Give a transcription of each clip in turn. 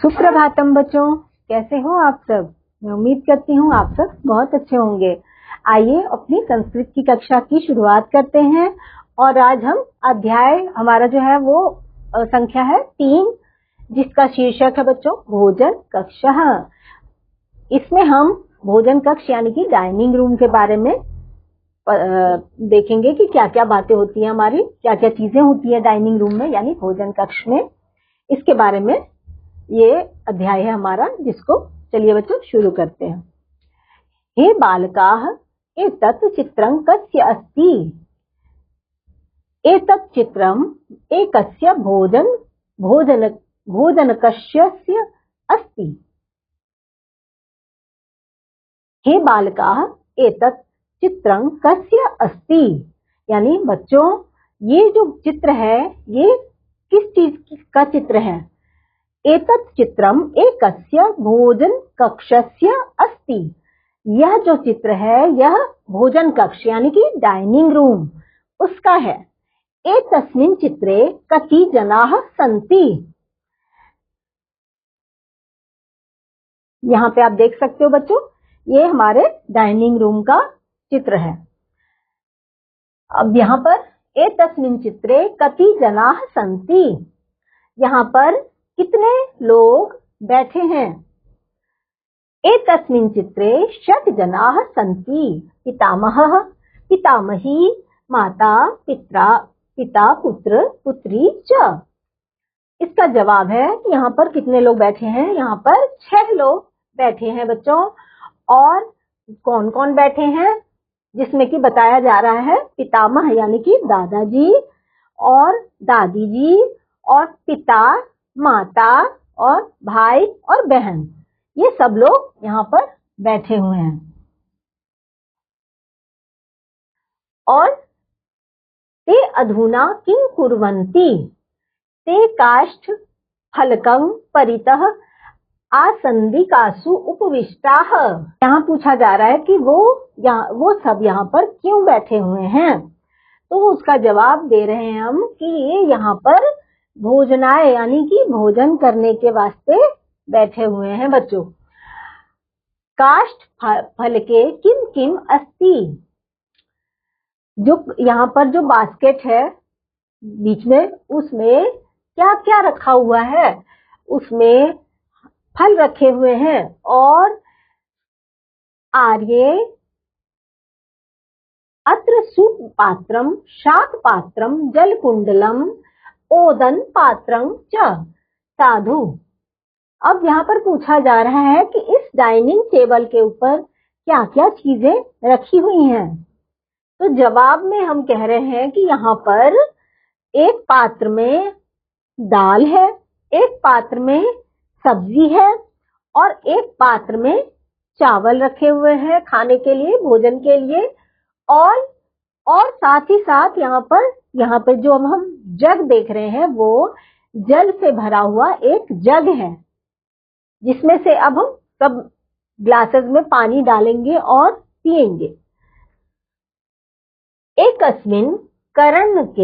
सुप्रभातम बच्चों, कैसे हो आप सब। मैं उम्मीद करती हूँ आप सब बहुत अच्छे होंगे। आइए अपनी संस्कृत की कक्षा की शुरुआत करते हैं। और आज हम अध्याय हमारा जो है वो संख्या है 3, जिसका शीर्षक है बच्चों भोजन कक्ष। इसमें हम भोजन कक्ष यानी कि डाइनिंग रूम के बारे में देखेंगे कि क्या क्या बातें होती हैं, हमारी क्या क्या चीजें होती है डाइनिंग रूम में यानी भोजन कक्ष में। इसके बारे में ये अध्याय है हमारा, जिसको चलिए बच्चों शुरू करते हैं। हे बालकाः, एतत् चित्रं कस्य अस्ति? एतत् चित्रम् एकस्य भोजनकक्षस्य अस्ति। हे बालकाः, एतत् चित्रं कस्य अस्ति? यानी बच्चों ये जो चित्र है ये किस चीज का चित्र है? एतत् चित्रम एकस्य भोजन कक्षस्य अस्ति। यह जो चित्र है यह भोजन कक्ष यानी कि डाइनिंग रूम उसका है। एतस्मिन् चित्रे कति जनाः सन्ति? यहाँ पे आप देख सकते हो बच्चों, ये हमारे डाइनिंग रूम का चित्र है। अब यहाँ पर एतस्मिन् चित्रे कति जनाः सन्ति, यहाँ पर कितने लोग बैठे हैं? एतस्मिन् चित्रे 6 जनाः सन्ति। पितामहः, पितामही, माता, पिता, पुत्र, पुत्री च। इसका जवाब है कि यहाँ पर कितने लोग बैठे हैं? यहाँ पर 6 लोग बैठे हैं बच्चों। और कौन कौन बैठे हैं? जिसमें कि बताया जा रहा है पितामह यानी कि दादाजी और दादी जी और पिता, माता और भाई और बहन, ये सब लोग यहाँ पर बैठे हुए हैं। और ते अधुना किं कुर्वन्ति? ते काष्ठ फलकं परितः आसन्दिकासु उपविष्टाः। यहाँ पूछा जा रहा है कि वो सब यहाँ पर क्यों बैठे हुए हैं? तो उसका जवाब दे रहे हैं हम कि ये यहाँ पर भोजनाय यानी कि भोजन करने के वास्ते बैठे हुए हैं बच्चों। काष्ठ फलके किम किम अस्ति? जो यहाँ पर जो बास्केट है बीच में, उसमें क्या क्या रखा हुआ है? उसमें फल रखे हुए हैं। और आर्ये अत्र सुपात्रम, शाक पात्रम, जलकुंडलम, ओदन पात्रं च साधु। अब यहाँ पर पूछा जा रहा है कि इस डाइनिंग टेबल के ऊपर क्या क्या चीजें रखी हुई हैं। तो जवाब में हम कह रहे हैं कि यहाँ पर एक पात्र में दाल है, एक पात्र में सब्जी है और एक पात्र में चावल रखे हुए हैं खाने के लिए, भोजन के लिए। और साथ ही साथ यहाँ पर जो अब हम जग देख रहे हैं वो जल से भरा हुआ एक जग है, जिसमें से अब हम सब ग्लासेस में पानी डालेंगे और पिएंगे। एकस्मिन् करंड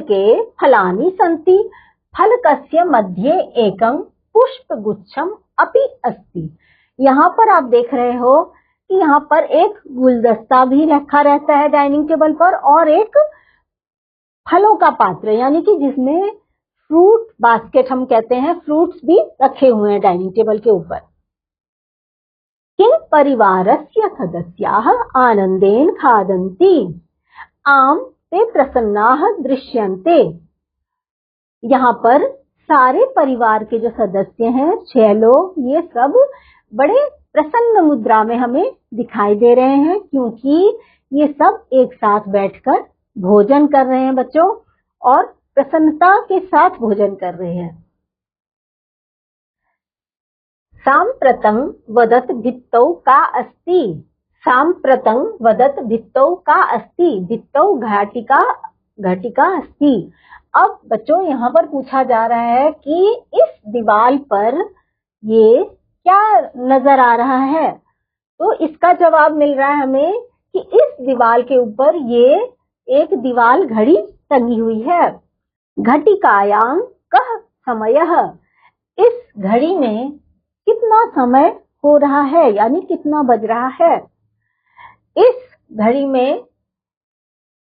के फलानि सन्ति, फलकस्य मध्ये एकं पुष्पगुच्छम अपि अस्ति। यहाँ पर आप देख रहे हो कि यहाँ पर एक गुलदस्ता भी रखा रहता है डाइनिंग टेबल पर, और एक फलों का पात्र यानी कि जिसमें फ्रूट बास्केट हम कहते हैं, फ्रूट्स भी रखे हुए हैं डाइनिंग टेबल के ऊपर। किं परिवारस्य सदस्याः आनंदेन खादन्ति, आम ते प्रसन्नाः दृश्यन्ते। यहाँ पर सारे परिवार के जो सदस्य हैं 6 लोग, ये सब बड़े प्रसन्न मुद्रा में हमें दिखाई दे रहे हैं, क्योंकि ये सब एक साथ बैठकर भोजन कर रहे हैं बच्चों, और प्रसन्नता के साथ भोजन कर रहे हैं। साम्प्रतं वदत भित्तौ का अस्ति। साम्प्रतं वदत भित्तौ का अस्ति। भित्तौ घटिका अस्ति। अब बच्चों यहाँ पर पूछा जा रहा है कि इस दीवार पर ये क्या नजर आ रहा है? तो इसका जवाब मिल रहा है हमें कि इस दीवार के ऊपर ये एक दीवार घड़ी टंगी हुई है। घटिकायां कः समयः? इस घड़ी में कितना समय हो रहा है, यानी कितना बज रहा है। इस घड़ी में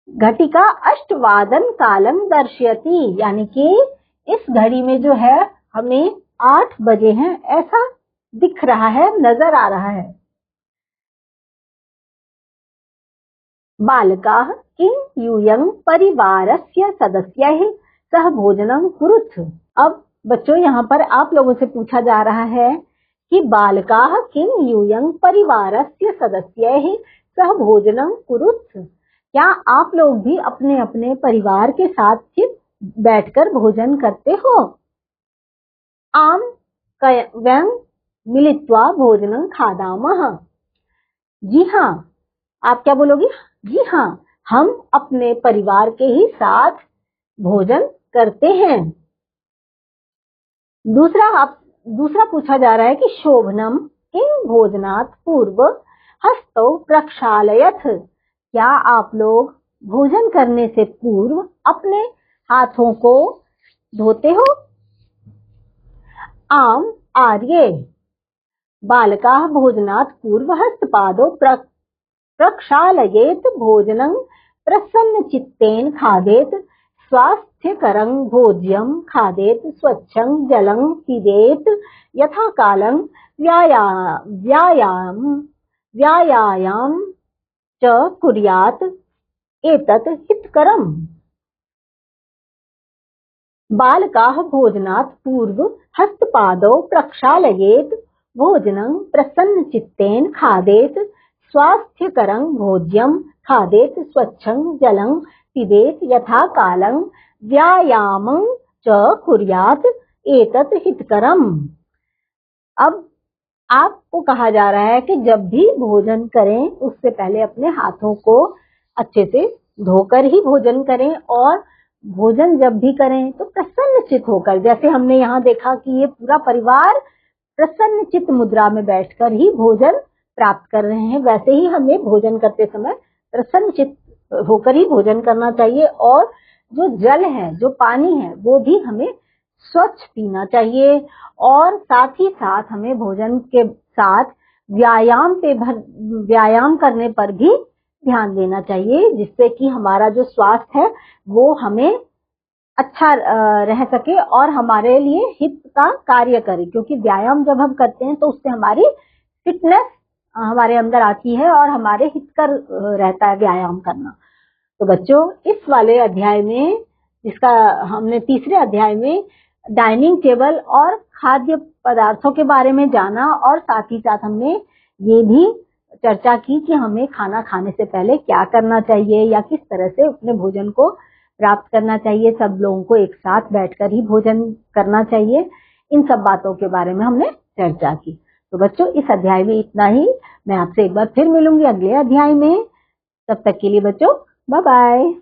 घटिका अष्टवादन कालम दर्शयति, यानी कि इस घड़ी में जो है हमें 8 बजे हैं ऐसा दिख रहा है, नजर आ रहा है। बालकाः किं यूयं परिवारस्य सदस्यैः सह भोजनं कुरुथ। अब बच्चों यहाँ पर आप लोगों से पूछा जा रहा है कि बालकाः किं यूयं परिवारस्य सदस्यैः सह भोजनं कुरुथ। क्या आप लोग भी अपने अपने परिवार के साथ बैठकर भोजन करते हो? आम वयं मिलित्वा भोजनं खादामः। जी हाँ, आप क्या बोलोगे? जी हाँ, हम अपने परिवार के ही साथ भोजन करते हैं। दूसरा पूछा जा रहा है कि शोभनम किं भोजनात् पूर्व हस्तौ प्रक्षालयथ। क्या आप लोग भोजन करने से पूर्व अपने हाथों को धोते हो? आम आर्ये। बालकाः भोजनात् पूर्व हस्तपादौ प्रक्षालयेत भोजनं प्रसन्नचित्तेन खादेत स्वास्थ्यकरं भोज्यं खादेत स्वच्छं जलं पिबेत यथा कालं व्यायामं च कुर्यात् एतत् हितकरम्। बालकाः भोजनात् पूर्व हस्तपादौ प्रक्षालयेत भोजनं प्रसन्नचित्तेन खादेत स्वास्थ्यकरं भोज्यं खादेत स्वच्छं जलं पिबेत यथा कालं व्यायामं च कुर्यात् एतत् हितकरम्। अब आपको कहा जा रहा है कि जब भी भोजन करें उससे पहले अपने हाथों को अच्छे से धोकर ही भोजन करें, और भोजन जब भी करें तो प्रसन्नचित होकर, जैसे हमने यहाँ देखा कि ये पूरा परिवार प्रसन्नचित मुद्रा में बैठकर ही भोजन प्राप्त कर रहे हैं, वैसे ही हमें भोजन करते समय प्रसन्नचित होकर ही भोजन करना चाहिए। और जो जल है, जो पानी है, वो भी हमें स्वच्छ पीना चाहिए। और साथ ही साथ हमें भोजन के साथ व्यायाम करने पर भी ध्यान देना चाहिए, जिससे कि हमारा जो स्वास्थ्य है वो हमें अच्छा रह सके और हमारे लिए हित का कार्य करे। क्योंकि व्यायाम जब हम करते हैं तो उससे हमारी फिटनेस हमारे अंदर आती है और हमारे हितकर रहता है व्यायाम करना। तो बच्चों, इस वाले अध्याय में, जिसका हमने तीसरे अध्याय में डाइनिंग टेबल और खाद्य पदार्थों के बारे में जाना, और साथ ही साथ हमने ये भी चर्चा की कि हमें खाना खाने से पहले क्या करना चाहिए या किस तरह से अपने भोजन को प्राप्त करना चाहिए। सब लोगों को एक साथ बैठकर ही भोजन करना चाहिए। इन सब बातों के बारे में हमने चर्चा की। तो बच्चों, इस अध्याय में इतना ही। मैं आपसे एक बार फिर मिलूंगी अगले अध्याय में। तब तक के लिए बच्चों, बाय बाय।